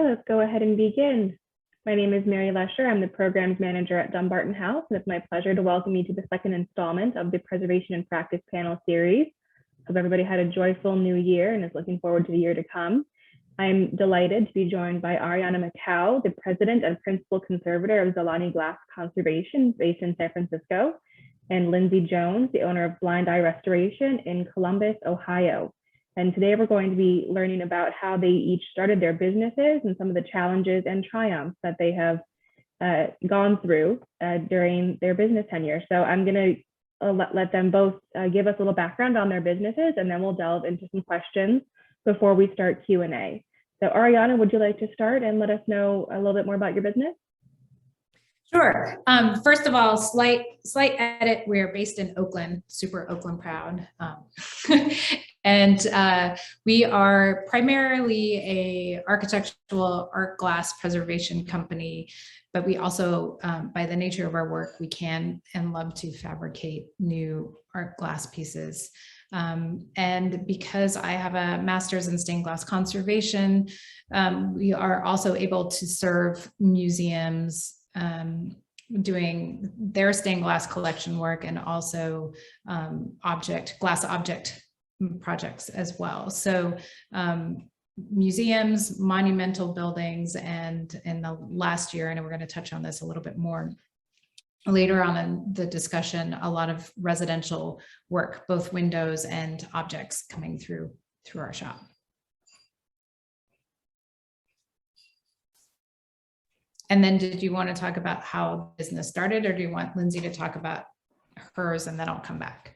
let's go ahead and begin. My name is Mary Lesher. I'm the Programs Manager at Dumbarton House, and it's my pleasure to welcome you to the second installment of the Preservation and Practice Panel Series. Hope everybody had a joyful new year and is looking forward to the year to come. I'm delighted to be joined by Ariana Makau, the President and Principal Conservator of Nzilani Glass Conservation based in San Francisco, and Lindsay Jones, the owner of Blindeye Restoration in Columbus, Ohio. And today we're going to be learning about how they each started their businesses and some of the challenges and triumphs that they have gone through during their business tenure. So I'm going to let them both give us a little background on their businesses, and then we'll delve into some questions before we start Q&A. So Ariana, would you like to start and let us know a little bit more about your business? Sure. First of all, slight edit. We're based in Oakland, super Oakland proud. And we are primarily a architectural art glass preservation company, but we also, by the nature of our work, we can and love to fabricate new art glass pieces. And because I have a master's in stained glass conservation, we are also able to serve museums doing their stained glass collection work and also glass object projects as well. So museums, monumental buildings, and in the last year, and we're going to touch on this a little bit more later on in the discussion, a lot of residential work, both windows and objects coming through our shop. And then did you want to talk about how business started, or do you want Lindsay to talk about hers and then I'll come back?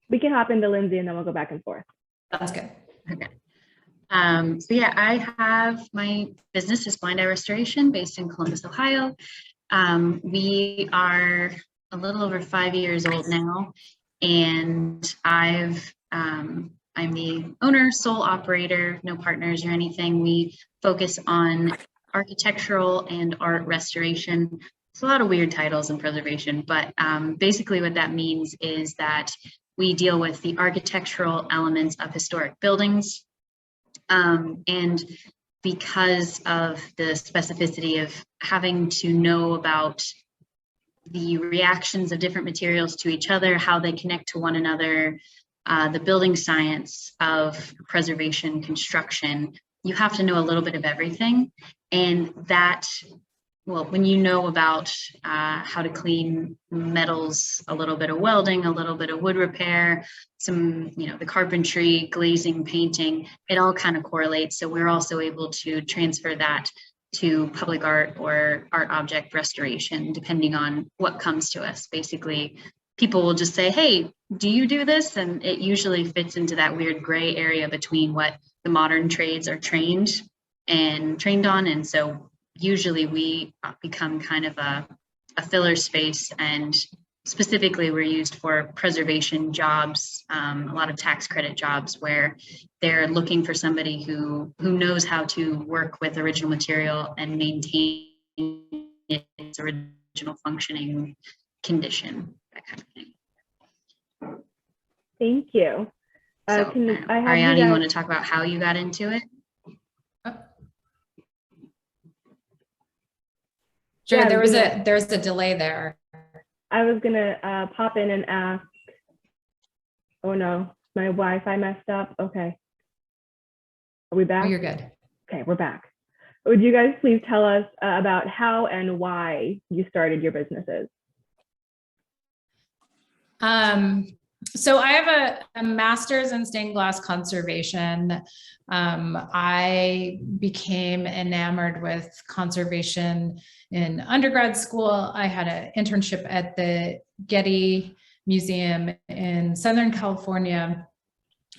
We can hop into Lindsay and then we'll go back and forth. That's good. Okay. So yeah, I have my business is Blindeye Restoration based in Columbus, Ohio. We are a little over 5 years old now, and I'm the owner, sole operator, no partners or anything. We focus on architectural and art restoration. It's a lot of weird titles in preservation, but basically what that means is that we deal with the architectural elements of historic buildings. And because of the specificity of having to know about the reactions of different materials to each other, how they connect to one another, the building science of preservation construction, you have to know a little bit of everything. And that, well, when you know about how to clean metals, a little bit of welding, a little bit of wood repair, some, the carpentry, glazing, painting, it all kind of correlates. So we're also able to transfer that to public art or art object restoration, depending on what comes to us. Basically, people will just say, hey, do you do this? And it usually fits into that weird gray area between what the modern trades are trained on. And so usually we become kind of a filler space, and specifically we're used for preservation jobs, a lot of tax credit jobs where they're looking for somebody who knows how to work with original material and maintain its original functioning condition, that kind of thing. Thank you. Ariana, you want to talk about how you got into it? Sure, yeah, there's a delay there. I was gonna pop in and ask. Oh no, my Wi-Fi messed up. Okay, are we back? Oh, you're good. Okay, we're back. Would you guys please tell us about how and why you started your businesses? So I have a master's in stained glass conservation. I became enamored with conservation in undergrad school. I had an internship at the Getty Museum in Southern California,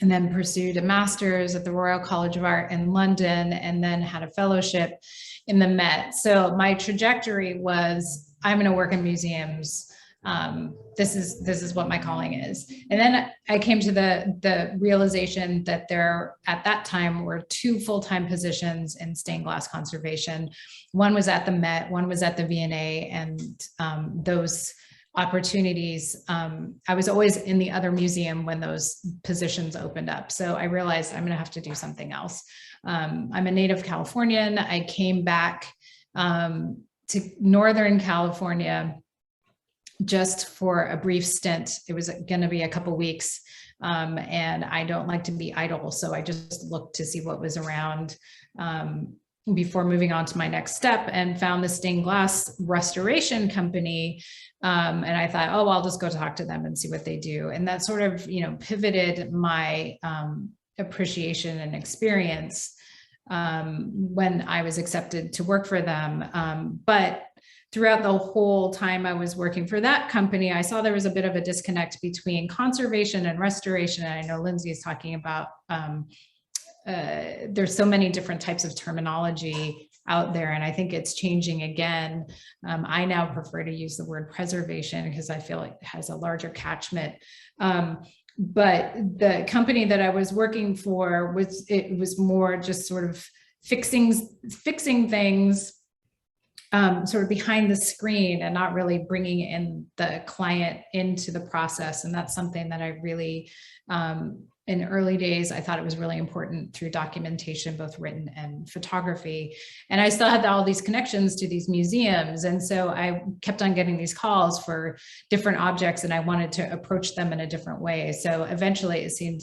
and then pursued a master's at the Royal College of Art in London, and then had a fellowship in the Met. So my trajectory was, I'm going to work in museums. This is what my calling is. And then I came to the realization that there at that time were 2 full-time positions in stained glass conservation. One was at the Met, one was at the V&A, and those opportunities, I was always in the other museum when those positions opened up. So I realized I'm going to have to do something else. I'm a native Californian. I came back to Northern California just for a brief stint. It was going to be a couple weeks. And I don't like to be idle. So I just looked to see what was around before moving on to my next step, and found the stained glass restoration company. And I thought, oh, I'll just go talk to them and see what they do. And that sort of, pivoted my appreciation and experience when I was accepted to work for them. But throughout the whole time I was working for that company, I saw there was a bit of a disconnect between conservation and restoration. And I know Lindsay is talking about, there's so many different types of terminology out there, and I think it's changing again. I now prefer to use the word preservation because I feel it has a larger catchment. But the company that I was working for was more just sort of fixing things sort of behind the screen, and not really bringing in the client into the process. And that's something that I really, in early days, I thought it was really important through documentation, both written and photography. And I still had all these connections to these museums. And so I kept on getting these calls for different objects, and I wanted to approach them in a different way. So eventually it seemed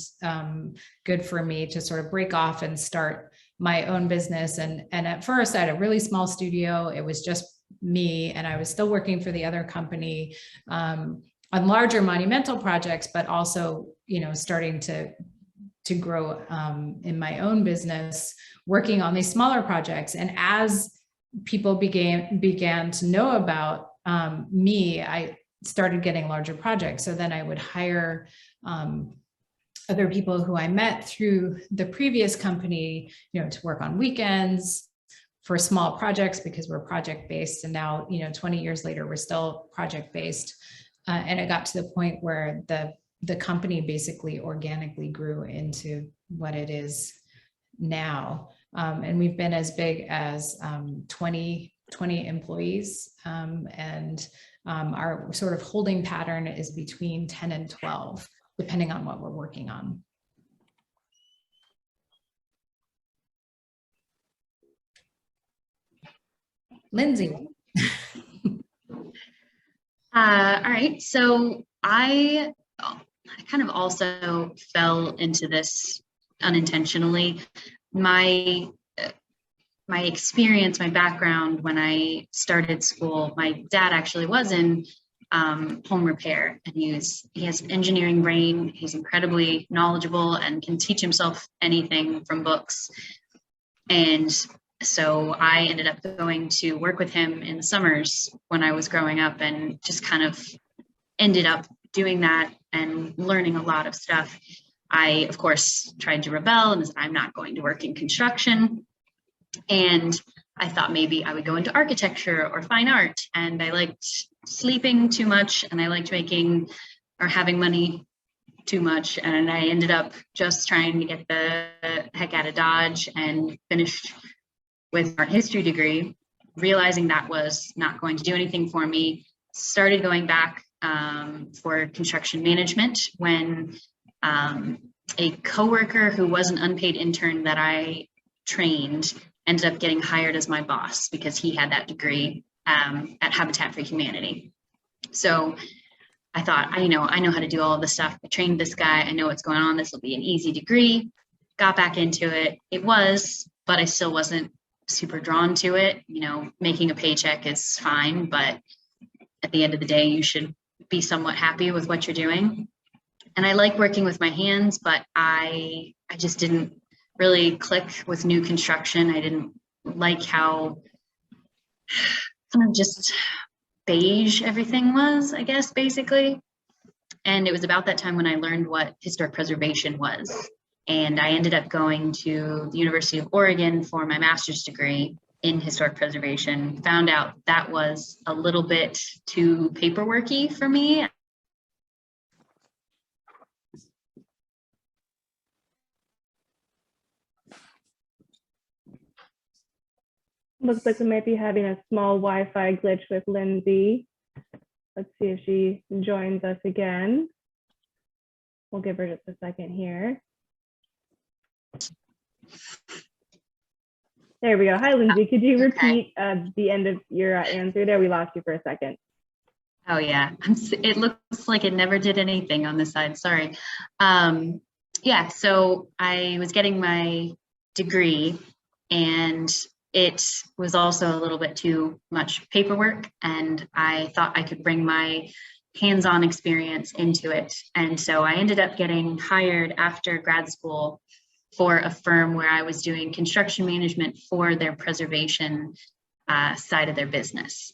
good for me to sort of break off and start my own business. And at first I had a really small studio. It was just me, and I was still working for the other company on larger monumental projects, but also, starting to grow in my own business, working on these smaller projects. And as people began to know about me, I started getting larger projects. So then I would hire other people who I met through the previous company, to work on weekends for small projects, because we're project-based. And now, 20 years later, we're still project-based. And it got to the point where the company basically organically grew into what it is now. And we've been as big as 20 employees. And our sort of holding pattern is between 10 and 12. Depending on what we're working on. Lindsay. All right, so I kind of also fell into this unintentionally. My experience, my background when I started school, my dad actually was in home repair, and he has an engineering brain. He's incredibly knowledgeable and can teach himself anything from books. And so I ended up going to work with him in the summers when I was growing up, and just kind of ended up doing that and learning a lot of stuff. I, of course, tried to rebel and said, I'm not going to work in construction. And I thought maybe I would go into architecture or fine art. And I liked sleeping too much, and I liked making or having money too much. And I ended up just trying to get the heck out of Dodge and finished with an art history degree, realizing that was not going to do anything for me. Started going back for construction management when a coworker who was an unpaid intern that I trained ended up getting hired as my boss because he had that degree at Habitat for Humanity. So I thought, I know how to do all of this stuff. I trained this guy. I know what's going on. This will be an easy degree. Got back into it. It was, but I still wasn't super drawn to it. Making a paycheck is fine, but at the end of the day, you should be somewhat happy with what you're doing. And I like working with my hands, but I just didn't really click with new construction. I didn't like how kind of just beige everything was, I guess, basically. And it was about that time when I learned what historic preservation was. And I ended up going to the University of Oregon for my master's degree in historic preservation. Found out that was a little bit too paperworky for me. Looks like we might be having a small Wi-Fi glitch with Lindsay. Let's see if she joins us again. We'll give her just a second here. There we go. Hi, Lindsay. Could you Okay. repeat the end of your answer there? We lost you for a second. Oh yeah, it looks like it never did anything on this side. Sorry. Yeah, so I was getting my degree, and it was also a little bit too much paperwork, and I thought I could bring my hands-on experience into it. And so I ended up getting hired after grad school for a firm where I was doing construction management for their preservation side of their business.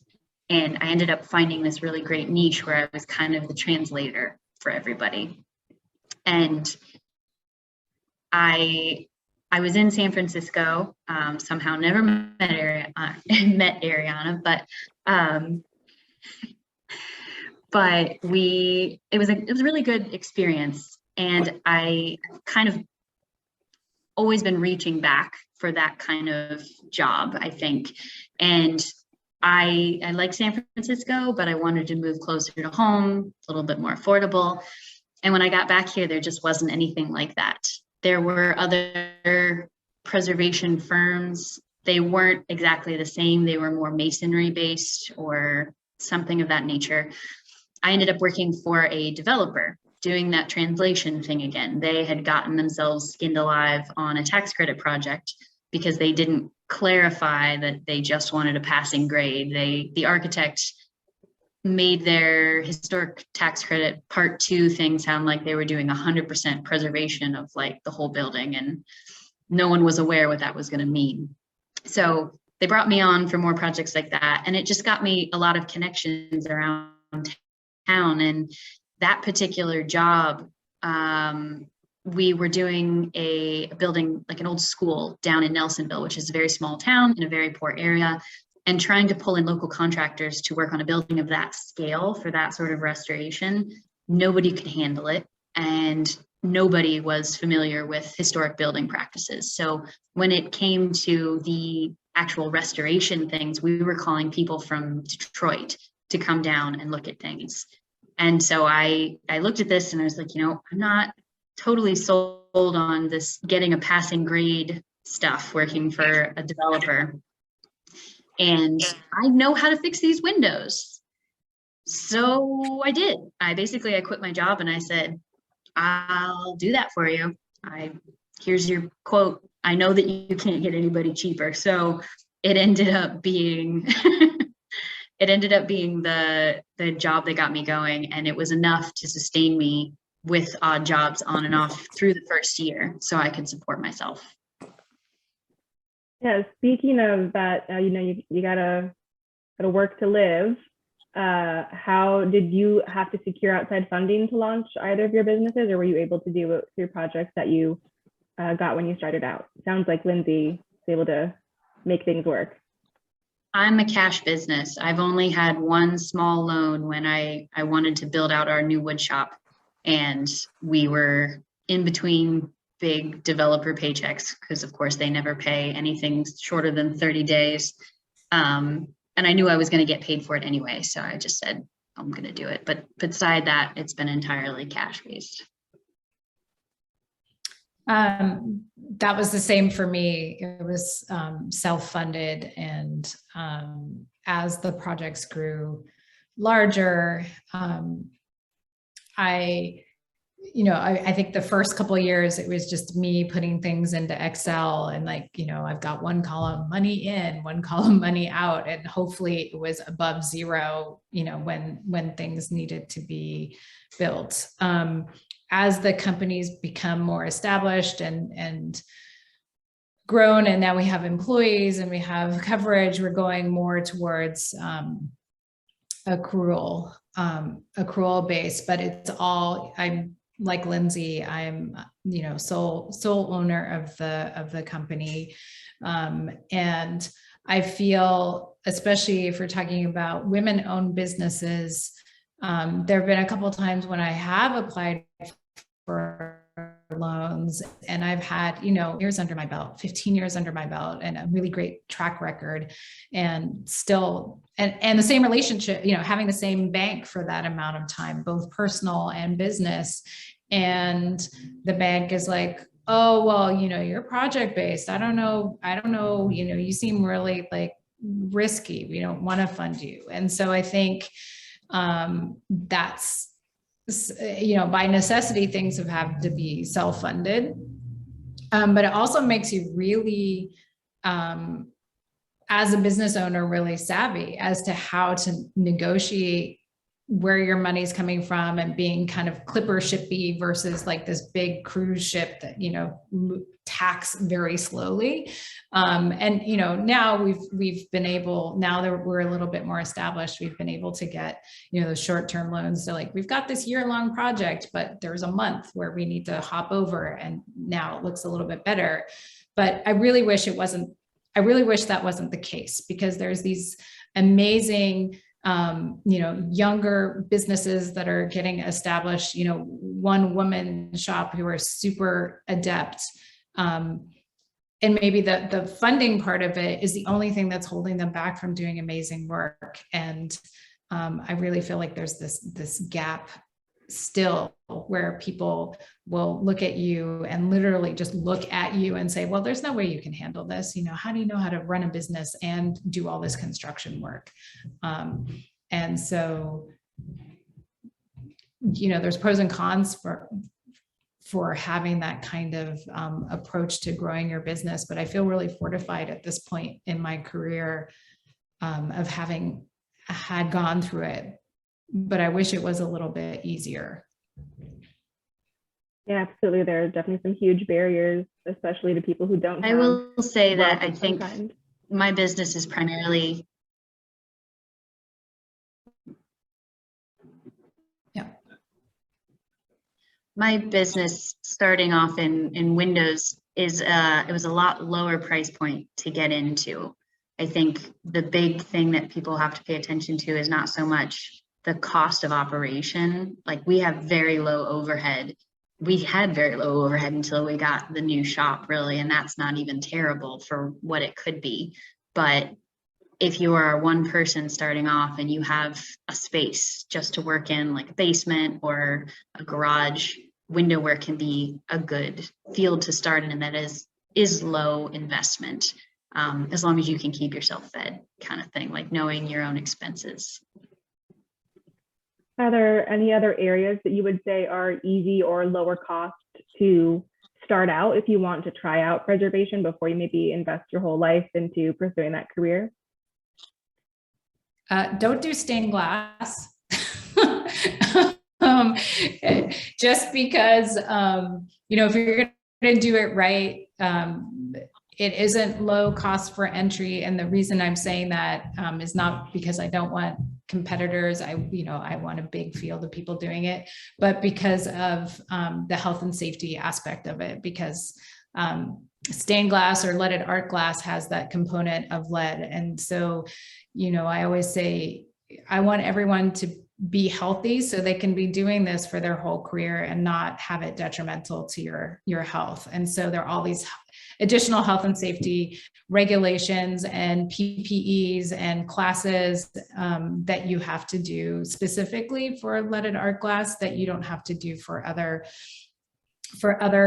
And I ended up finding this really great niche where I was kind of the translator for everybody. And I was in San Francisco, somehow never met Ariana, it was a really good experience. And I kind of always been reaching back for that kind of job, I think. And I like San Francisco, but I wanted to move closer to home, a little bit more affordable. And when I got back here, there just wasn't anything like that. There were other preservation firms. They weren't exactly the same. They were more masonry based or something of that nature. I ended up working for a developer doing that translation thing again. They had gotten themselves skinned alive on a tax credit project because they didn't clarify that they just wanted a passing grade. The architect made their historic tax credit part 2 thing sound like they were doing 100% preservation of like the whole building, and no one was aware what that was going to mean. So they brought me on for more projects like that, and it just got me a lot of connections around town. And that particular job, we were doing a building, like an old school down in Nelsonville, which is a very small town in a very poor area, and trying to pull in local contractors to work on a building of that scale for that sort of restoration. Nobody could handle it, and nobody was familiar with historic building practices. So when it came to the actual restoration things, we were calling people from Detroit to come down and look at things. And so I looked at this and I was like, I'm not totally sold on this getting a passing grade stuff working for a developer. And I know how to fix these windows. So I did. I quit my job and I said, I'll do that for you. Here's your quote. I know that you can't get anybody cheaper. So it ended up being the job that got me going, and it was enough to sustain me with odd jobs on and off through the first year so I could support myself. Yeah, speaking of that, you gotta work to live. How did you have to secure outside funding to launch either of your businesses, or were you able to do it through projects that you got when you started out? Sounds like Lindsay was able to make things work. I'm a cash business. I've only had one small loan when I wanted to build out our new wood shop, and we were in between big developer paychecks because of course they never pay anything shorter than 30 days. And I knew I was going to get paid for it anyway. So I just said, I'm going to do it. But beside that, it's been entirely cash based. That was the same for me. It was self-funded, and as the projects grew larger, I think the first couple of years it was just me putting things into Excel and I've got one column money in, one column money out, and hopefully it was above zero, when things needed to be built. As the companies become more established and grown, and now we have employees and we have coverage, we're going more towards accrual base, but it's all, I'm like Lindsay, I'm, sole owner of the company. And I feel, especially if we're talking about women-owned businesses, there have been a couple of times when I have applied for loans and I've had, years under my belt, 15 years under my belt, and a really great track record, and still, and the same relationship, having the same bank for that amount of time, both personal and business. And the bank is like, oh, well, you're project based. I don't know, you seem really like risky. We don't want to fund you. And so I think that's, by necessity, things have had to be self-funded. But it also makes you really, as a business owner, really savvy as to how to negotiate where your money's coming from, and being kind of clipper shippy versus like this big cruise ship that, tax very slowly. And, now we've been able, now that we're a little bit more established, we've been able to get, those short-term loans. So like, we've got this year-long project, but there's a month where we need to hop over, and now it looks a little bit better. But I really wish that wasn't the case, because there's these amazing, younger businesses that are getting established, one woman shop who are super adept. And maybe the funding part of it is the only thing that's holding them back from doing amazing work. And I really feel like there's this gap still, where people will look at you and literally just look at you and say, well, there's no way you can handle this. How do you know how to run a business and do all this construction work? And so, there's pros and cons for having that kind of approach to growing your business. But I feel really fortified at this point in my career of having had gone through it. But I wish it was a little bit easier. Yeah, absolutely. There are definitely some huge barriers, especially to people who don't have. I will say that I think kind. My business is primarily. Yeah. My business starting off in windows is it was a lot lower price point to get into. I think the big thing that people have to pay attention to is not so much the cost of operation. Like, we have very low overhead. We had very low overhead until we got the new shop, really, and that's not even terrible for what it could be. But if you are one person starting off and you have a space just to work in, like a basement or a garage, window work can be a good field to start in, and that is low investment, as long as you can keep yourself fed, kind of thing, like knowing your own expenses. Are there any other areas that you would say are easy or lower cost to start out if you want to try out preservation before you maybe invest your whole life into pursuing that career? Don't do stained glass. Just because, if you're going to do it right, it isn't low cost for entry. And the reason I'm saying that is not because I don't want competitors. I want a big field of people doing it, but because of the health and safety aspect of it, because stained glass or leaded art glass has that component of lead. And so, I always say, I want everyone to be healthy so they can be doing this for their whole career and not have it detrimental to your health. And so there are all these additional health and safety regulations and PPEs and classes that you have to do specifically for leaded art glass that you don't have to do for other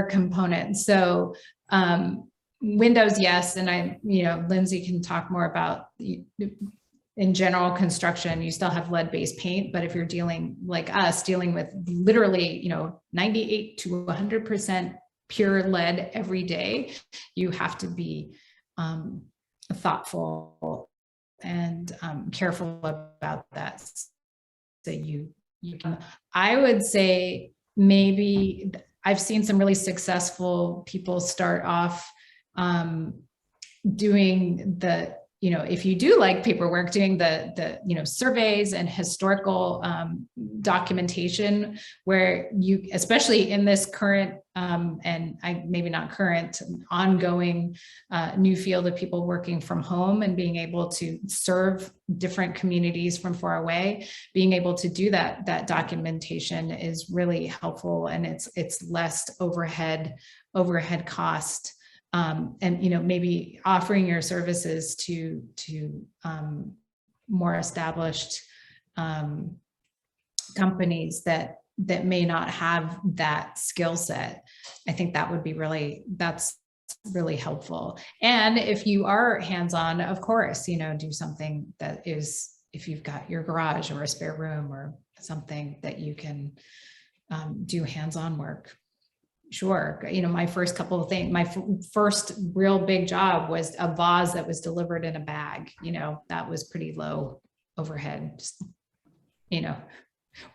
components. So windows, yes. And Lindsay can talk more about in general construction, you still have lead-based paint, but if you're dealing with literally, 98 to 100% pure lead every day, you have to be thoughtful and careful about that. So you can, I would say maybe I've seen some really successful people start off doing the, if you do like paperwork, doing the surveys and historical documentation, where you, especially in this current maybe not current, ongoing new field of people working from home and being able to serve different communities from far away, being able to do that documentation is really helpful, and it's less overhead cost. And maybe offering your services to more established companies that that may not have that skill set. I think that would be that's really helpful. And if you are hands-on, of course, do something that is, if you've got your garage or a spare room or something that you can do hands-on work. Sure. My first couple of things, my first real big job was a vase that was delivered in a bag. That was pretty low overhead, just,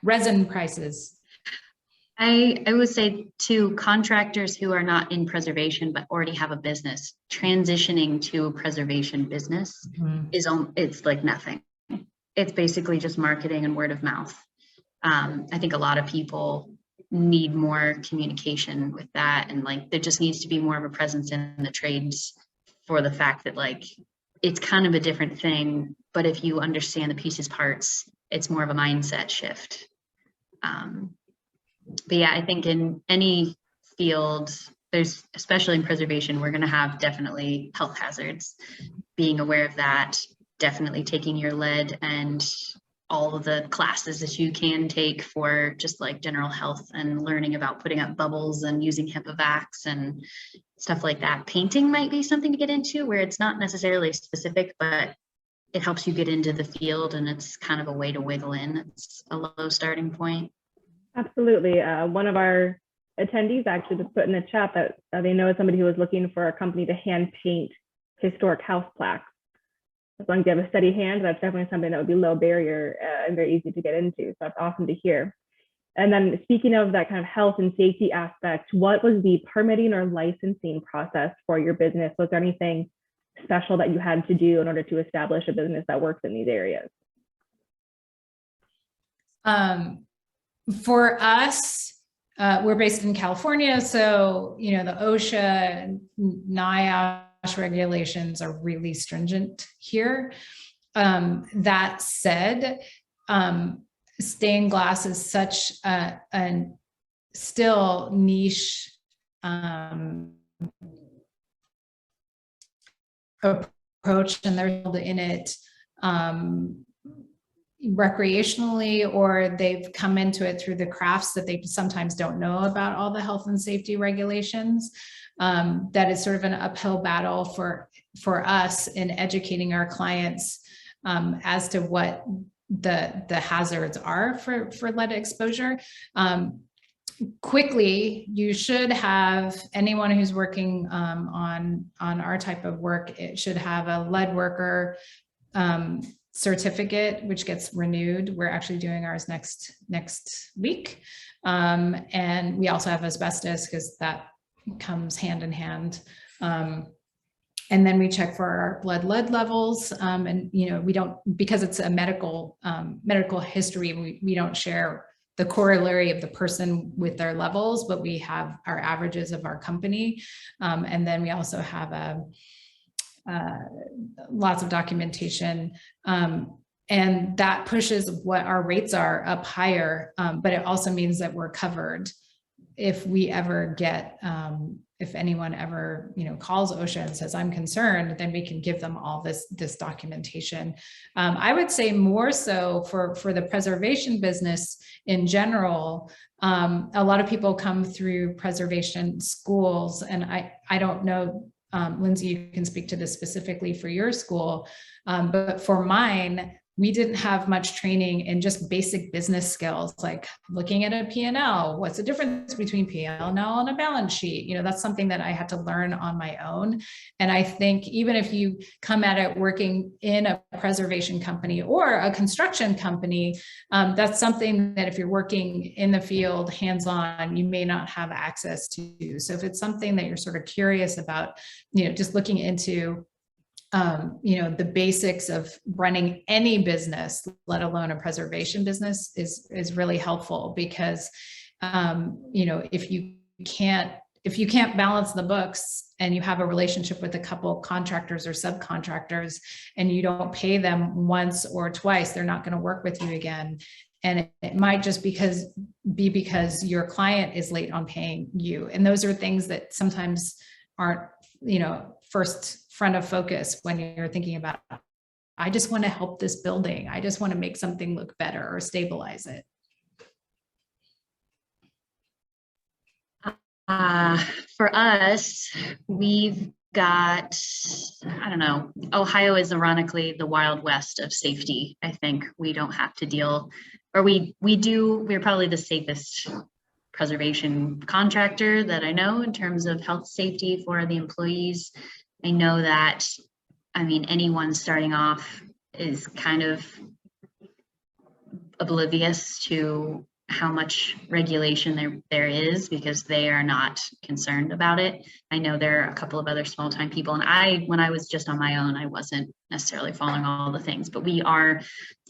resin prices. I would say to contractors who are not in preservation but already have a business, transitioning to a preservation business it's like nothing. It's basically just marketing and word of mouth. I think a lot of people need more communication with that, and like there just needs to be more of a presence in the trades for the fact that like it's kind of a different thing, but if you understand the pieces parts, it's more of a mindset shift. But yeah, I think in any field, there's, especially in preservation, we're going to have definitely health hazards. Being aware of that, definitely taking your lead and all of the classes that you can take for just like general health and learning about putting up bubbles and using HEPA vacs and stuff like that. Painting might be something to get into where it's not necessarily specific, but it helps you get into the field and it's kind of a way to wiggle in. It's a low starting point. Absolutely. One of our attendees actually just put in the chat that they know somebody who was looking for a company to hand paint historic house plaques. As long as you have a steady hand, that's definitely something that would be low barrier and very easy to get into. So that's awesome to hear. And then speaking of that kind of health and safety aspect, what was the permitting or licensing process for your business? Was there anything special that you had to do in order to establish a business that works in these areas? For us, we're based in California, so the OSHA, NIOSH regulations are really stringent here. That said, stained glass is such a still niche approach, and they're in it recreationally, or they've come into it through the crafts that they sometimes don't know about all the health and safety regulations. That is sort of an uphill battle for us in educating our clients as to what the hazards are for lead exposure. Quickly, you should have, anyone who's working on our type of work, it should have a lead worker certificate, which gets renewed. We're actually doing ours next week. And we also have asbestos because that comes hand in hand. And then we check for our blood lead levels. And, we don't, because it's a medical history, we don't share the corollary of the person with their levels, but we have our averages of our company. And then we also have lots of documentation, and that pushes what our rates are up higher, but it also means that we're covered if we ever get, if anyone ever calls OSHA and says I'm concerned, then we can give them all this documentation. I would say more so for the preservation business in general. A lot of people come through preservation schools, and I don't know, Lindsay, you can speak to this specifically for your school, but for mine, we didn't have much training in just basic business skills, like looking at a P&L. What's the difference between P&L and a balance sheet? That's something that I had to learn on my own. And I think even if you come at it working in a preservation company or a construction company, that's something that if you're working in the field hands-on, you may not have access to. So if it's something that you're sort of curious about, just looking into the basics of running any business, let alone a preservation business, is really helpful, because if you can't balance the books and you have a relationship with a couple contractors or subcontractors and you don't pay them once or twice, they're not going to work with you again. And it might just be because your client is late on paying you. And those are things that sometimes aren't, first front of focus when you're thinking about, I just want to help this building. I just want to make something look better or stabilize it. For us, we've got, I don't know, Ohio is ironically the Wild West of safety. I think we don't have to deal, or we're probably the safest preservation contractor that I know in terms of health safety for the employees. I know that, I mean, anyone starting off is kind of oblivious to how much regulation there is because they are not concerned about it. I know there are a couple of other small time people, and when I was just on my own, I wasn't necessarily following all the things, but we are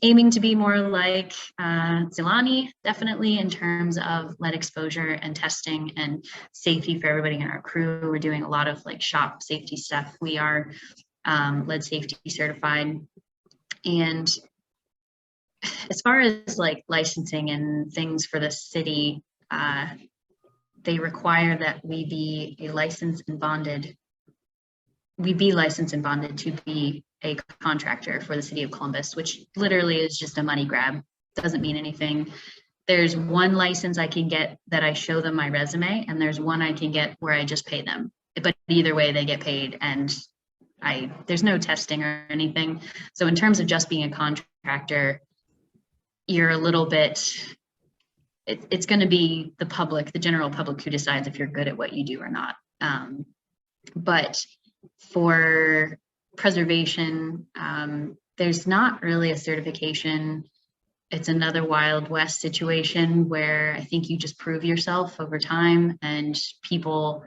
aiming to be more like Nzilani, definitely in terms of lead exposure and testing and safety for everybody in our crew. We're doing a lot of like shop safety stuff. We are lead safety certified. And as far as like licensing and things for the city, they require that we be licensed and bonded to be a contractor for the city of Columbus, which literally is just a money grab. Doesn't mean anything. There's one license I can get that I show them my resume, and there's one I can get where I just pay them. But either way, they get paid, and there's no testing or anything. So in terms of just being a contractor, you're a little bit, it's going to be the general public who decides if you're good at what you do or not. But for preservation, there's not really a certification. It's another Wild West situation where I think you just prove yourself over time, and people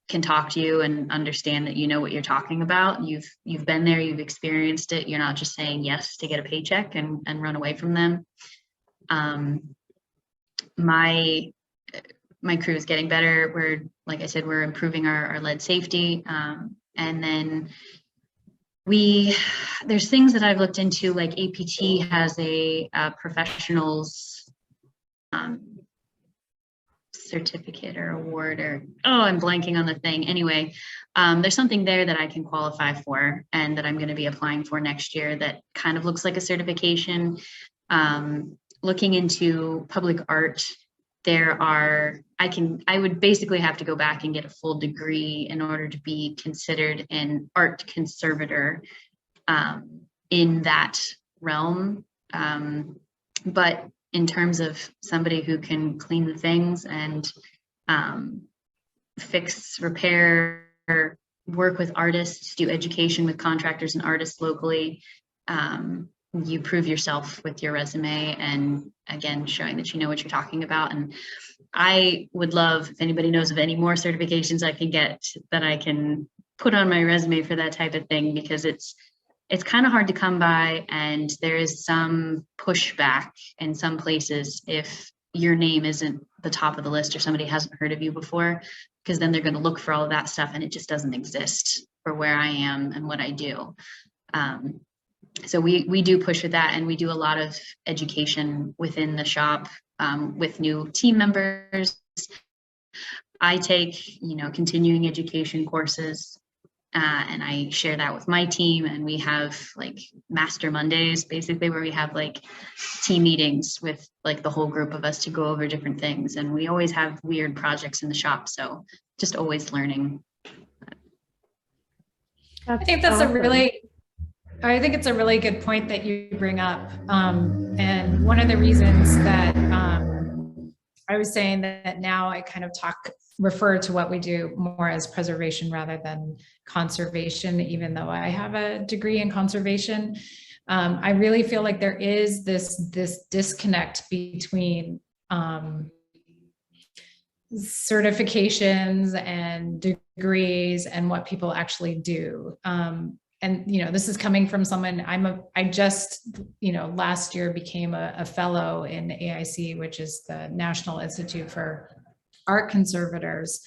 can talk to you and understand that you know what you're talking about. You've been there, you've experienced it. You're not just saying yes to get a paycheck and run away from them. My crew is getting better. Like I said, we're improving our lead safety. And then there's things that I've looked into, like APT has a professionals certificate or award, or I'm blanking on the thing. Anyway, there's something there that I can qualify for and that I'm going to be applying for next year that kind of looks like a certification. Looking into public art, I would basically have to go back and get a full degree in order to be considered an art conservator in that realm. But in terms of somebody who can clean the things and fix, repair, work with artists, do education with contractors and artists locally, you prove yourself with your resume and again, showing that you know what you're talking about. And I would love, if anybody knows of any more certifications I can get that I can put on my resume for that type of thing, because it's kind of hard to come by, and there is some pushback in some places if your name isn't the top of the list or somebody hasn't heard of you before, because then they're going to look for all of that stuff and it just doesn't exist for where I am and what I do. So we do push with that, and we do a lot of education within the shop with new team members. I take, continuing education courses, and I share that with my team, and we have like Master Mondays, basically, where we have like team meetings with like the whole group of us to go over different things. And we always have weird projects in the shop, so just always learning. I think it's a really good point that you bring up. And one of the reasons that I was saying that now I kind of refer to what we do more as preservation rather than conservation, even though I have a degree in conservation. I really feel like there is this disconnect between certifications and degrees and what people actually do. And, this is coming from someone, I just, last year became a fellow in AIC, which is the National Institute for Art Conservators.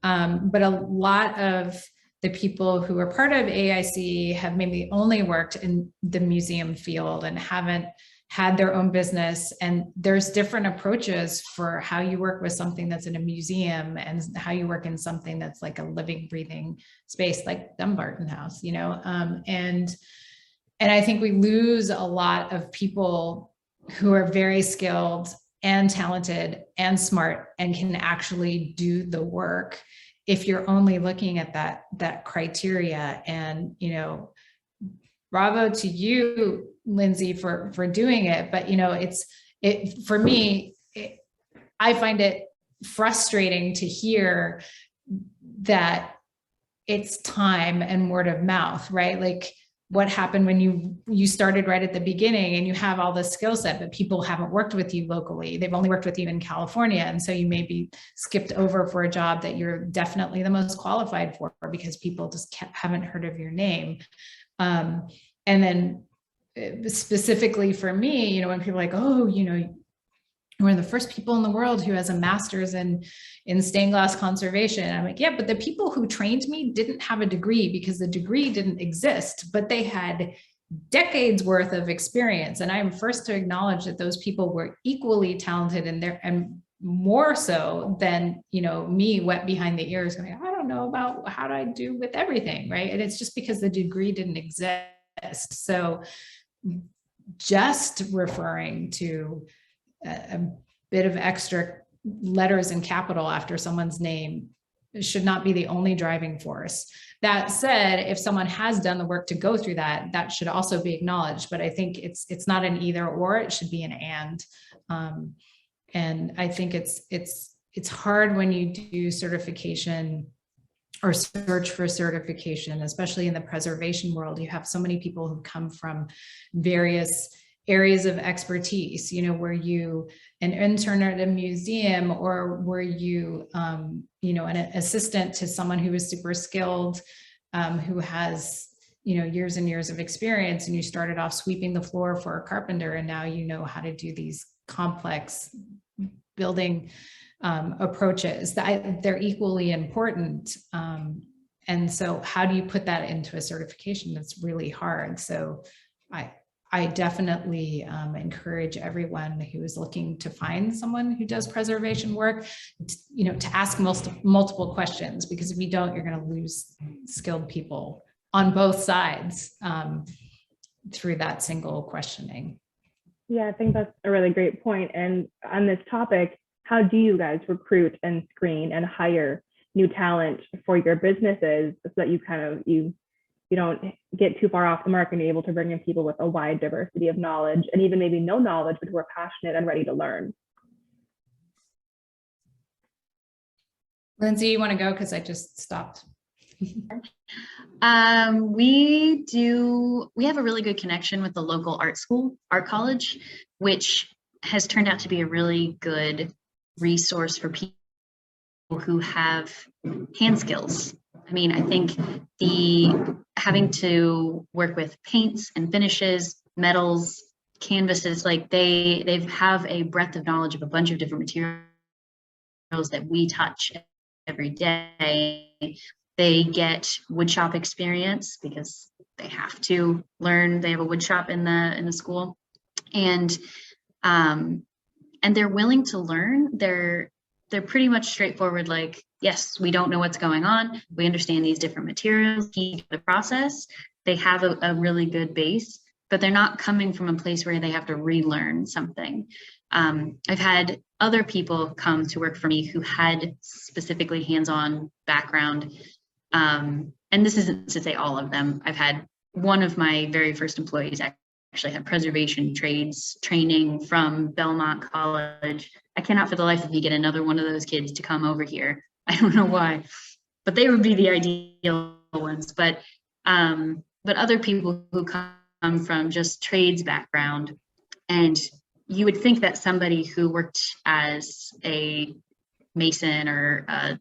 But a lot of the people who are part of AIC have maybe only worked in the museum field and haven't had their own business. And there's different approaches for how you work with something that's in a museum and how you work in something that's like a living, breathing space like Dumbarton House, and I think we lose a lot of people who are very skilled and talented and smart and can actually do the work if you're only looking at that criteria. And, you know, bravo to you, Lindsay, for doing it. But, you know, for me, I find it frustrating to hear that it's time and word of mouth, right? Like, what happened when you started right at the beginning and you have all this skill set, but people haven't worked with you locally. They've only worked with you in California. And so you may be skipped over for a job that you're definitely the most qualified for because people just haven't heard of your name. And then specifically for me, you know, when people are like, oh, you know, we're one of the first people in the world who has a master's in stained glass conservation. I'm like, yeah, but the people who trained me didn't have a degree because the degree didn't exist, but they had decades worth of experience. And I'm first to acknowledge that those people were equally talented and more so than, you know, me wet behind the ears going, I don't know about how do I do with everything, right? And it's just because the degree didn't exist. So just referring to a bit of extra letters in capital after someone's name should not be the only driving force. That said, if someone has done the work to go through that, that should also be acknowledged. But I think it's not an either or, it should be an and. And I think it's hard when you do certification or search for certification, especially in the preservation world. You have so many people who come from various areas of expertise, you know, were you an intern at a museum, or were you, you know, an assistant to someone who was super skilled, who has, you know, years and years of experience, and you started off sweeping the floor for a carpenter, and now you know how to do these complex building approaches. They're equally important. And so how do you put that into a certification? That's really hard. So I definitely encourage everyone who is looking to find someone who does preservation work, you know, to ask multiple questions, because if you don't, you're going to lose skilled people on both sides through that single questioning. Yeah, I think that's a really great point. And on this topic, how do you guys recruit and screen and hire new talent for your businesses so that you don't get too far off the mark and be able to bring in people with a wide diversity of knowledge, and even maybe no knowledge, but who are passionate and ready to learn? Lindsay, you want to go? Because I just stopped. We have a really good connection with the local art college, which has turned out to be a really good resource for people who have hand skills. I mean, I think having to work with paints and finishes, metals, canvases, like they have a breadth of knowledge of a bunch of different materials that we touch every day. They get woodshop experience because they have to learn. They have a woodshop in the school, and they're willing to learn. They're pretty much straightforward. Like, yes, we don't know what's going on. We understand these different materials, the process. They have a really good base, but they're not coming from a place where they have to relearn something. I've had other people come to work for me who had specifically hands-on background. And this isn't to say all of them. I've had one of my very first employees actually had preservation trades training from Belmont College. I cannot for the life of me get another one of those kids to come over here. I don't know why, but they would be the ideal ones. But other people who come from just trades background, and you would think that somebody who worked as a mason or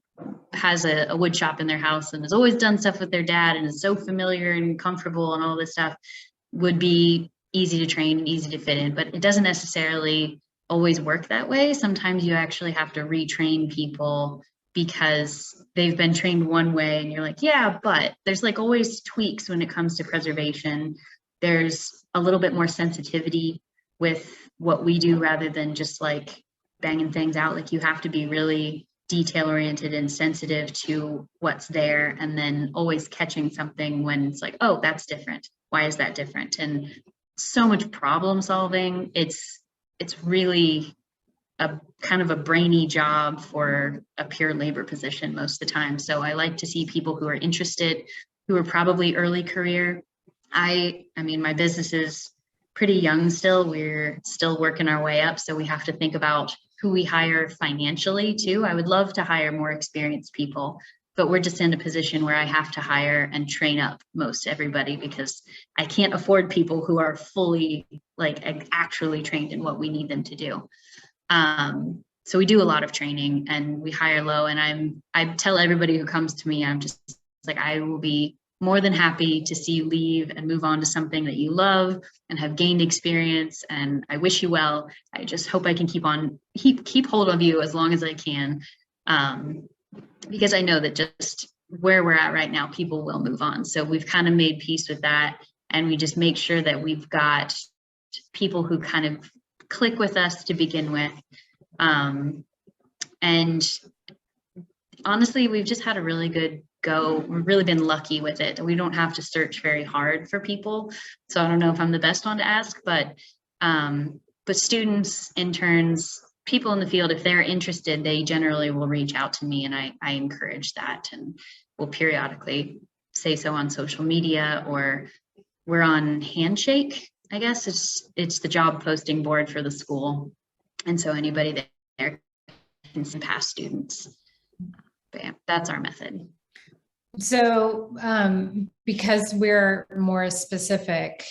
has a wood shop in their house and has always done stuff with their dad and is so familiar and comfortable and all this stuff would be easy to train and easy to fit in, but it doesn't necessarily always work that way. Sometimes you actually have to retrain people because they've been trained one way and you're like, yeah, but there's like always tweaks when it comes to preservation. There's a little bit more sensitivity with what we do rather than just like banging things out. Like, you have to be really detail oriented and sensitive to what's there, and then always catching something when it's like, oh, that's different. Why is that different? And so much problem solving. It's really a kind of a brainy job for a pure labor position most of the time. So I like to see people who are interested, who are probably early career. I mean, my business is pretty young still. We're still working our way up. So we have to think about who we hire financially too. I would love to hire more experienced people, but we're just in a position where I have to hire and train up most everybody because I can't afford people who are fully actually trained in what we need them to do. So we do a lot of training and we hire low, and I tell everybody who comes to me, I'm just like, I will be more than happy to see you leave and move on to something that you love and have gained experience. And I wish you well. I just hope I can keep hold of you as long as I can. Because I know that just where we're at right now, people will move on. So we've kind of made peace with that. And we just make sure that we've got people who kind of click with us to begin with. And honestly, we've just had a really good go. We've really been lucky with it. We don't have to search very hard for people. So I don't know if I'm the best one to ask, but students, interns, people in the field, if they're interested, they generally will reach out to me, and I encourage that, and we'll periodically say so on social media, or we're on Handshake. I guess it's the job posting board for the school. And so anybody there can send past students. But yeah, that's our method. So because we're more specific,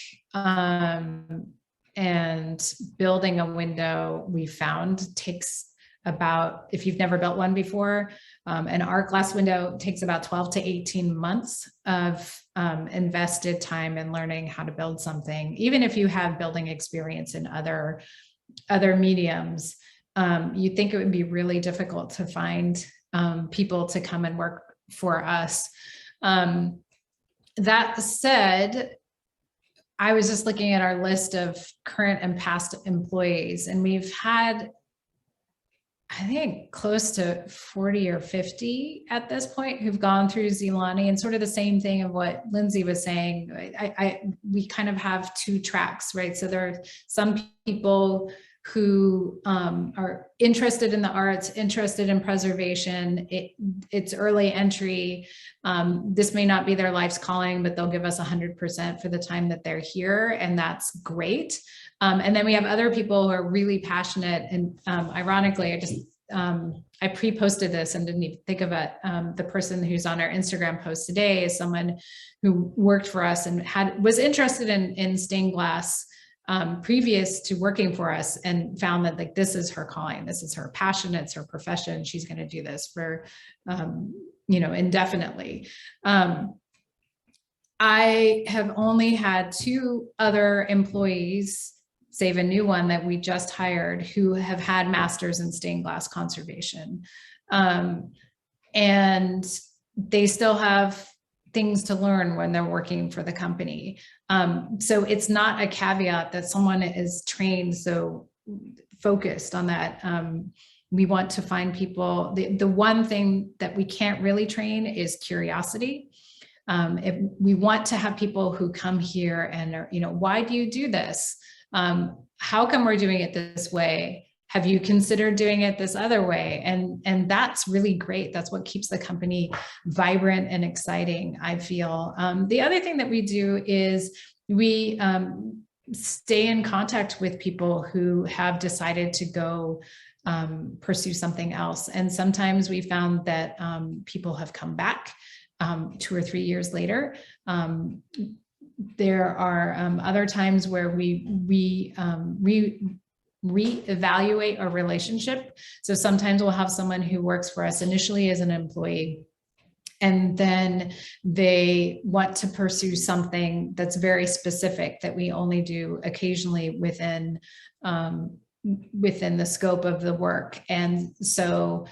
and building a window, we found takes about, if you've never built one before, an art glass window takes about 12 to 18 months of invested time in learning how to build something. Even if you have building experience in other mediums, you think it would be really difficult to find people to come and work for us. That said, I was just looking at our list of current and past employees, and we've had, I think, close to 40 or 50 at this point who've gone through Nzilani, and sort of the same thing of what Lindsay was saying. We kind of have two tracks, right? So there are some people who are interested in the arts, interested in preservation. It's early entry. This may not be their life's calling, but they'll give us 100% for the time that they're here, and that's great. And then we have other people who are really passionate. And ironically, I pre-posted this and didn't even think of it. The person who's on our Instagram post today is someone who worked for us and was interested in stained glass previous to working for us, and found that like, this is her calling, this is her passion, it's her profession. She's going to do this for, indefinitely. I have only had 2 other employees, save a new one that we just hired, who have had masters in stained glass conservation. And they still have things to learn when they're working for the company. So it's not a caveat that someone is trained so focused on that. We want to find people. The one thing that we can't really train is curiosity. If we want to have people who come here and are, why do you do this? How come we're doing it this way? Have you considered doing it this other way? And that's really great. That's what keeps the company vibrant and exciting, I feel. The other thing that we do is we stay in contact with people who have decided to go pursue something else. And sometimes we found that people have come back 2 or 3 years later. There are other times where we reevaluate our relationship. So sometimes we'll have someone who works for us initially as an employee, and then they want to pursue something that's very specific that we only do occasionally within the scope of the work. And so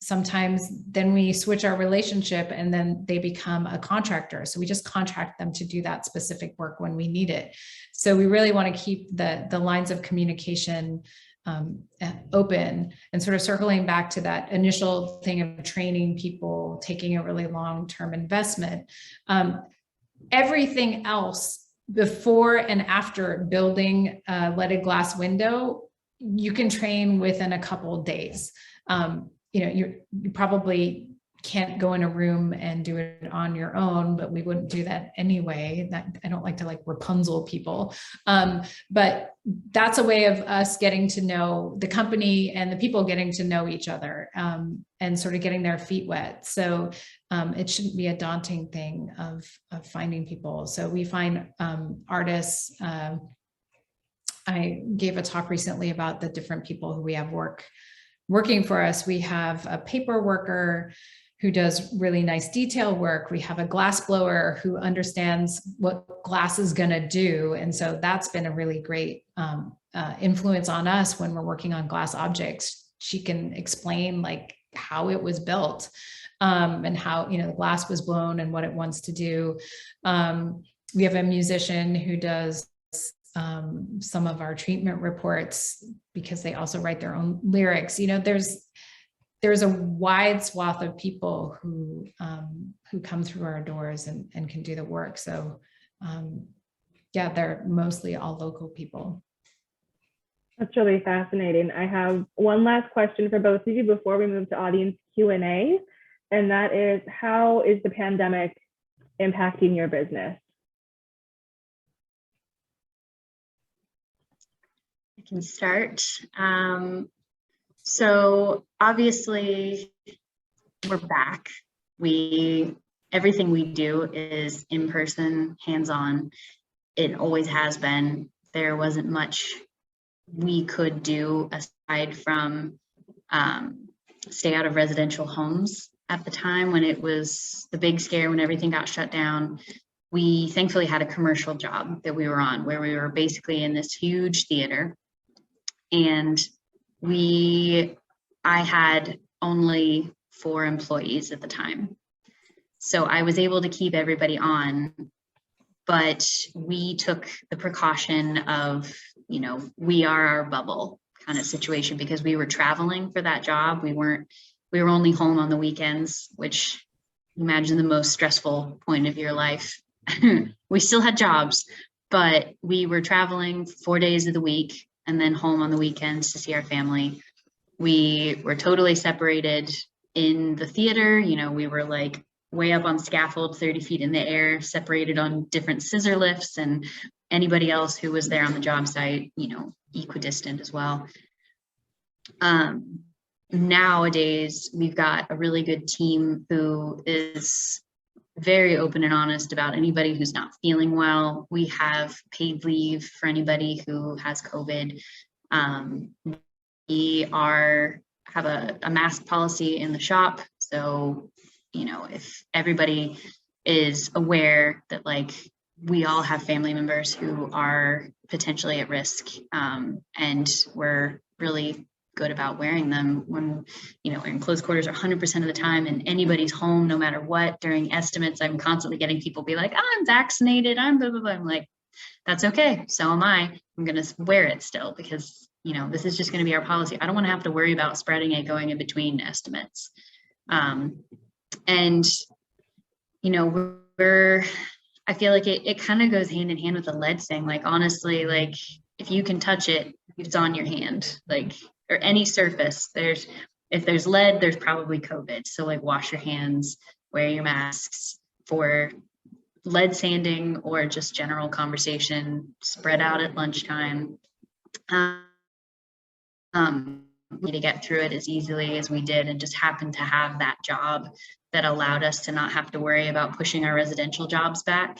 sometimes then we switch our relationship, and then they become a contractor. So we just contract them to do that specific work when we need it. So we really want to keep the lines of communication open, and sort of circling back to that initial thing of training people, taking a really long-term investment. Everything else before and after building a leaded glass window you can train within a couple of days. You probably can't go in a room and do it on your own, but we wouldn't do that anyway. That I don't like to like Rapunzel people. But that's a way of us getting to know the company and the people getting to know each other, and sort of getting their feet wet. So it shouldn't be a daunting thing of finding people. So we find artists. I gave a talk recently about the different people who we have working for us. We have a paper worker who does really nice detail work. We have a glass blower who understands what glass is going to do. And so that's been a really great influence on us when we're working on glass objects. She can explain like how it was built, and how, the glass was blown and what it wants to do. We have a musician who does some of our treatment reports because they also write their own lyrics. There's a wide swath of people who come through our doors and can do the work. So yeah, they're mostly all local people. That's really fascinating. I have one last question for both of you before we move to audience Q&A, and that is, how is the pandemic impacting your business? I can start. So obviously we're back. Everything we do is in person, hands-on. It always has been. There wasn't much we could do aside from stay out of residential homes at the time when it was the big scare, when everything got shut down. We thankfully had a commercial job that we were on where we were basically in this huge theater, and I had only 4 employees at the time. So I was able to keep everybody on, but we took the precaution of, we are our bubble kind of situation, because we were traveling for that job. We were only home on the weekends, which, imagine the most stressful point of your life. We still had jobs, but we were traveling 4 days of the week and then home on the weekends to see our family. We were totally separated in the theater. We were like way up on scaffold, 30 feet in the air, separated on different scissor lifts, and anybody else who was there on the job site, equidistant as well. Nowadays, we've got a really good team who is very open and honest about anybody who's not feeling well. We have paid leave for anybody who has COVID. We have a mask policy in the shop. So, if everybody is aware that we all have family members who are potentially at risk, and we're really good about wearing them when, in close quarters 100% of the time, and anybody's home, no matter what. During estimates, I'm constantly getting people be like, I'm vaccinated, I'm blah, blah, blah. I'm like, that's okay. So am I. I'm going to wear it still because, this is just going to be our policy. I don't want to have to worry about spreading it going in between estimates. And, I feel like it kind of goes hand in hand with the lead thing. Honestly, if you can touch it, it's on your hand, or any surface. If there's lead, there's probably COVID. So wash your hands, wear your masks. For lead sanding or just general conversation, spread out at lunchtime. We to get through it as easily as we did, and just happened to have that job that allowed us to not have to worry about pushing our residential jobs back.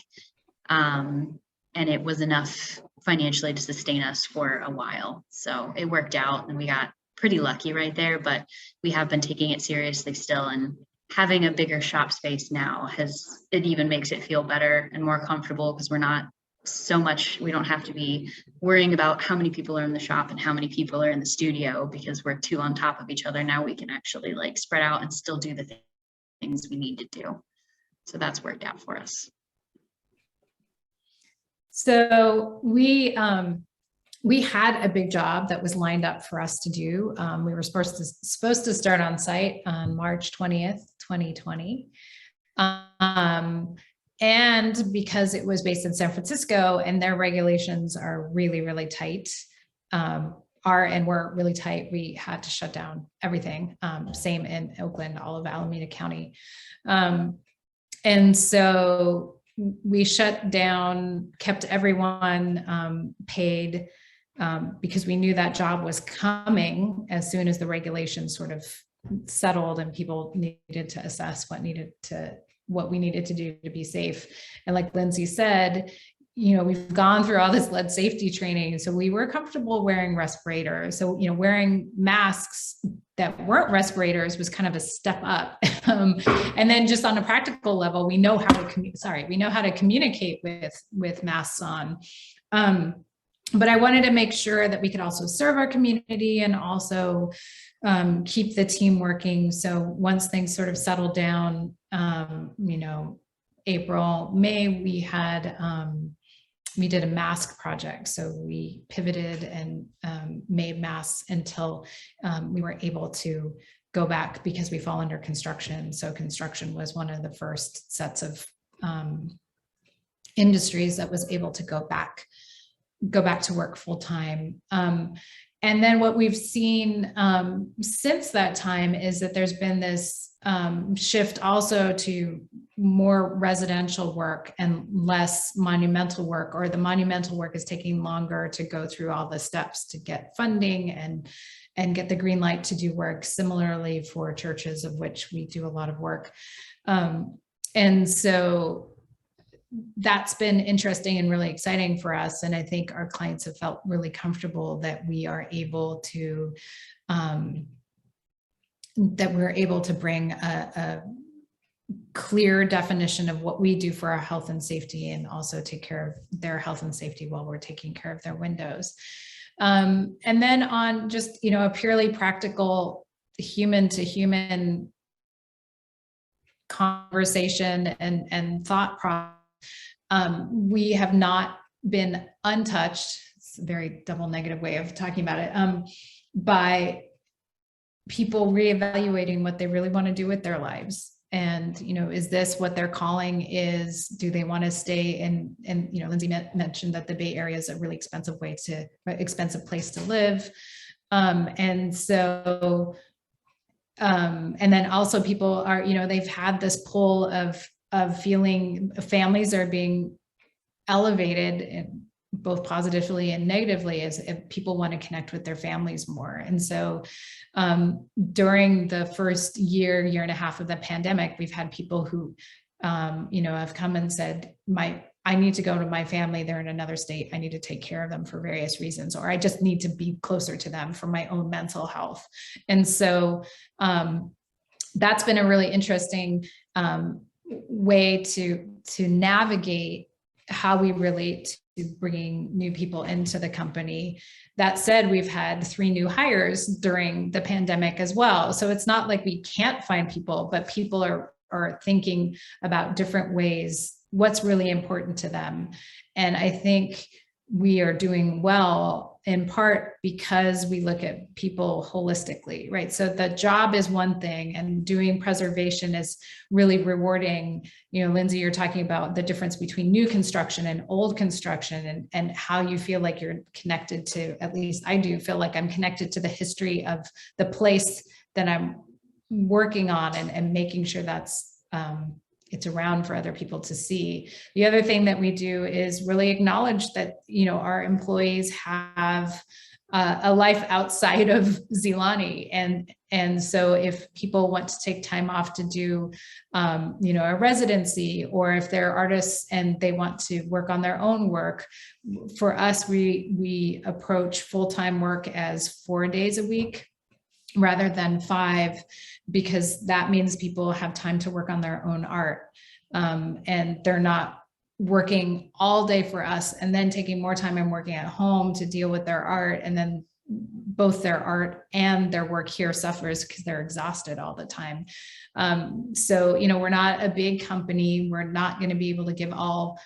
And it was enough financially to sustain us for a while. So it worked out and we got pretty lucky right there, but we have been taking it seriously still, and having a bigger shop space now it even makes it feel better and more comfortable, because we don't have to be worrying about how many people are in the shop and how many people are in the studio, because we're 2 on top of each other. Now we can actually spread out and still do the things we need to do. So that's worked out for us. So we had a big job that was lined up for us to do. We were supposed to start on site on March 20th, 2020. And because it was based in San Francisco and their regulations are really, really tight, are and were really tight, we had to shut down everything. Same in Oakland, all of Alameda County. And so we shut down, kept everyone paid, because we knew that job was coming as soon as the regulations sort of settled and people needed to assess what we needed to do to be safe. And like Lindsay said, we've gone through all this lead safety training, so we were comfortable wearing respirators. So, wearing masks that weren't respirators was kind of a step up. And then just on a practical level, we know how to communicate with masks on. But I wanted to make sure that we could also serve our community and also keep the team working. So once things sort of settled down, April, May, we did a mask project. So we pivoted and made masks until we were able to go back, because we fall under construction. So construction was one of the first sets of industries that was able to go back to work full time. And then what we've seen since that time is that there's been this shift also to more residential work and less monumental work, or the monumental work is taking longer to go through all the steps to get funding and get the green light to do work. Similarly for churches, of which we do a lot of work. And so that's been interesting and really exciting for us. And I think our clients have felt really comfortable that we are able to bring a clear definition of what we do for our health and safety, and also take care of their health and safety while we're taking care of their windows. And then on just, a purely practical human to human conversation and thought process, we have not been untouched. It's a very double negative way of talking about it, by people reevaluating what they really want to do with their lives. And, is this what their calling is? Do they want to stay in, Lindsay mentioned that the Bay Area is a really expensive place to live. And so, and then also people are, they've had this pull of feeling families are being elevated, and both positively and negatively, as if people want to connect with their families more. And so during the first year and a half of the pandemic, we've had people who, have come and said, I need to go to my family. They're in another state. I need to take care of them for various reasons, or I just need to be closer to them for my own mental health. And so that's been a really interesting way to navigate how we relate to bringing new people into the company. That said, we've had 3 new hires during the pandemic as well. So it's not like we can't find people, but people are thinking about different ways, what's really important to them. And I think we are doing well in part because we look at people holistically, right? So the job is one thing, and doing preservation is really rewarding. Lindsay, you're talking about the difference between new construction and old construction, and how you feel like you're connected to, at least I do feel like I'm connected to the history of the place that I'm working on, and making sure that's it's around for other people to see. The other thing that we do is really acknowledge that, our employees have a life outside of Nzilani. And so if people want to take time off to do, a residency, or if they're artists and they want to work on their own work, for us, we approach full-time work as 4 days a week rather than 5, because that means people have time to work on their own art. And they're not working all day for us and then taking more time and working at home to deal with their art. And then both their art and their work here suffers because they're exhausted all the time. So, we're not a big company. We're not going to be able to give all,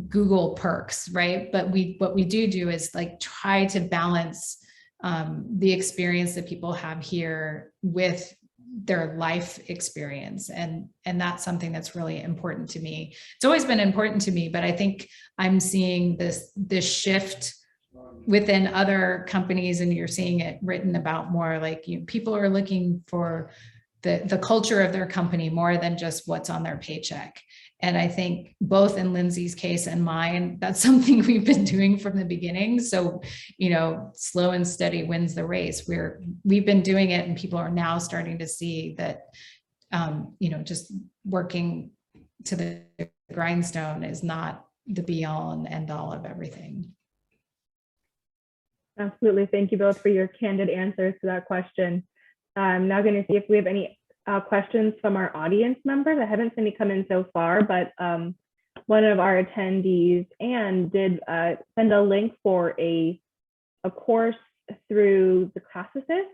Google perks, right? But what we do is try to balance the experience that people have here with their life experience. And that's something that's really important to me. It's always been important to me, but I think I'm seeing this shift within other companies, and you're seeing it written about more, like people are looking for the culture of their company more than just what's on their paycheck. And I think both in Lindsay's case and mine, that's something we've been doing from the beginning. So, slow and steady wins the race. We've been doing it, and people are now starting to see that, just working to the grindstone is not the be all and end all of everything. Absolutely. Thank you both for your candid answers to that question. I'm now going to see if we have any questions from our audience members. I haven't seen any come in so far, but one of our attendees, Anne, did send a link for a course through the classicist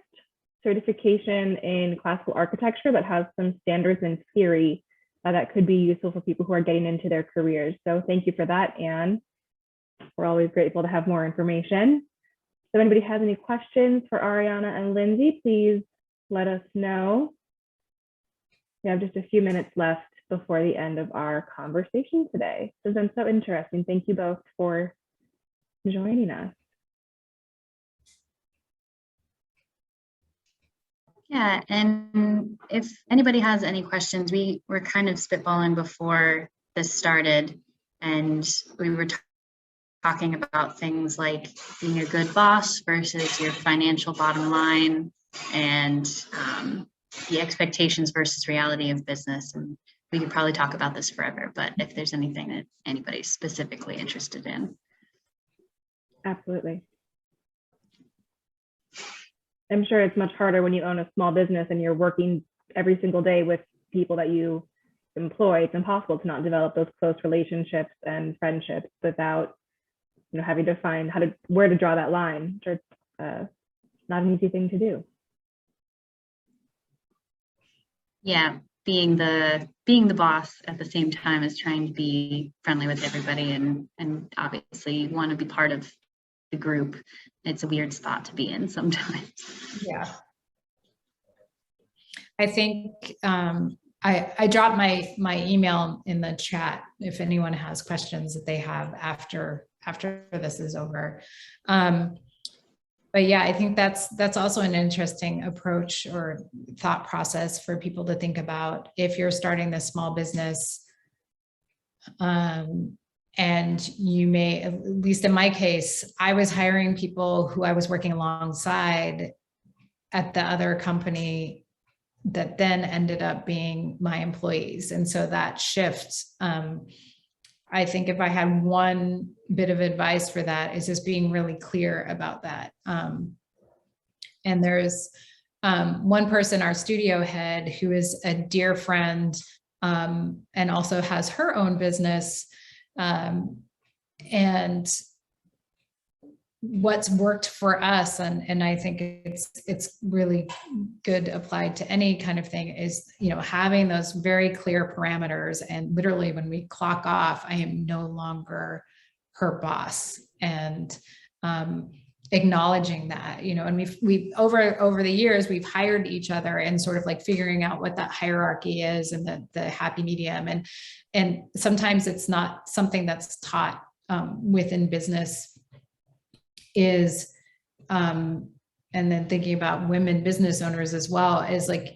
certification in classical architecture that has some standards and theory that could be useful for people who are getting into their careers. So thank you for that, Anne. We're always grateful to have more information. So if anybody has any questions for Ariana and Lindsay, please let us know. We have just a few minutes left before the end of our conversation today. This has been so interesting. Thank you both for joining us. Yeah, and if anybody has any questions, we were kind of spitballing before this started, and we were talking about things like being a good boss versus your financial bottom line, and the expectations versus reality of business. And we could probably talk about this forever, but if there's anything that anybody's specifically interested in. Absolutely. I'm sure it's much harder when you own a small business and you're working every single day with people that you employ. It's impossible to not develop those close relationships and friendships without, having to find where to draw that line. It's not an easy thing to do. Yeah, being the boss at the same time as trying to be friendly with everybody, and obviously want to be part of the group. It's a weird spot to be in sometimes. Yeah. I think I dropped my email in the chat if anyone has questions that they have after this is over. But yeah, I think that's also an interesting approach or thought process for people to think about if you're starting this small business. And you may, at least in my case, I was hiring people who I was working alongside at the other company that then ended up being my employees. And so that shift, I think if I had one bit of advice for that, is just being really clear about that. And there's one person, our studio head, who is a dear friend and also has her own business. And what's worked for us, and I think it's really good applied to any kind of thing, is having those very clear parameters. And literally when we clock off, I am no longer her boss, and acknowledging that, and we've over the years, we've hired each other and sort of like figuring out what that hierarchy is and the happy medium. And sometimes it's not something that's taught within business is, and then thinking about women business owners as well, is like,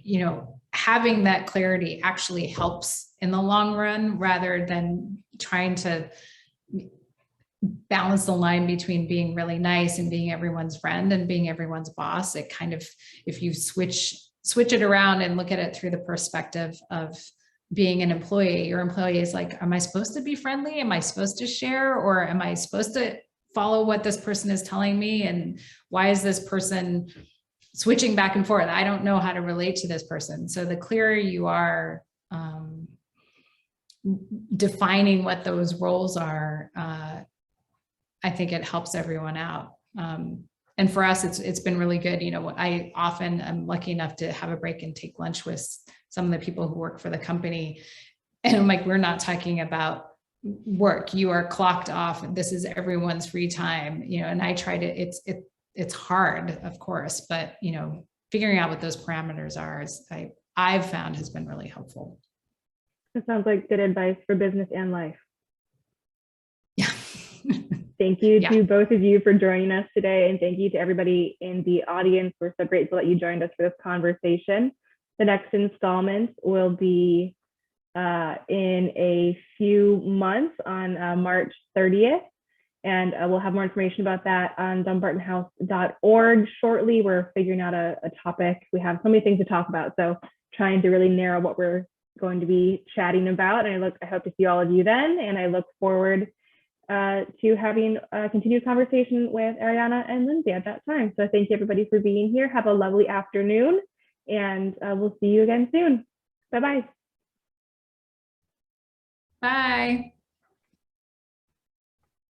having that clarity actually helps in the long run, rather than trying to balance the line between being really nice and being everyone's friend and being everyone's boss. It kind of, if you switch it around and look at it through the perspective of being an employee, your employee is like, am I supposed to be friendly? Am I supposed to share? Or am I supposed to follow what this person is telling me? And why is this person switching back and forth? I don't know how to relate to this person. So the clearer you are defining what those roles are, I think it helps everyone out. And for us, it's been really good. I often am lucky enough to have a break and take lunch with some of the people who work for the company. And I'm like, we're not talking about work. You are clocked off. This is everyone's free time, and I try to, it's hard, of course, but, figuring out what those parameters are, I've found has been really helpful. It sounds like good advice for business and life. Yeah. Thank you Yeah. to both of you for joining us today, and thank you to everybody in the audience. We're so grateful that you joined us for this conversation. The next installment will be in a few months on March 30th, and we'll have more information about that on dumbartonhouse.org shortly. We're figuring out a topic. We have so many things to talk about, so trying to really narrow what we're going to be chatting about. And I hope to see all of you then, and I look forward to having a continued conversation with Ariana and Lindsay at that time. So thank you everybody for being here. Have a lovely afternoon, and we'll see you again soon. Bye-bye. Bye.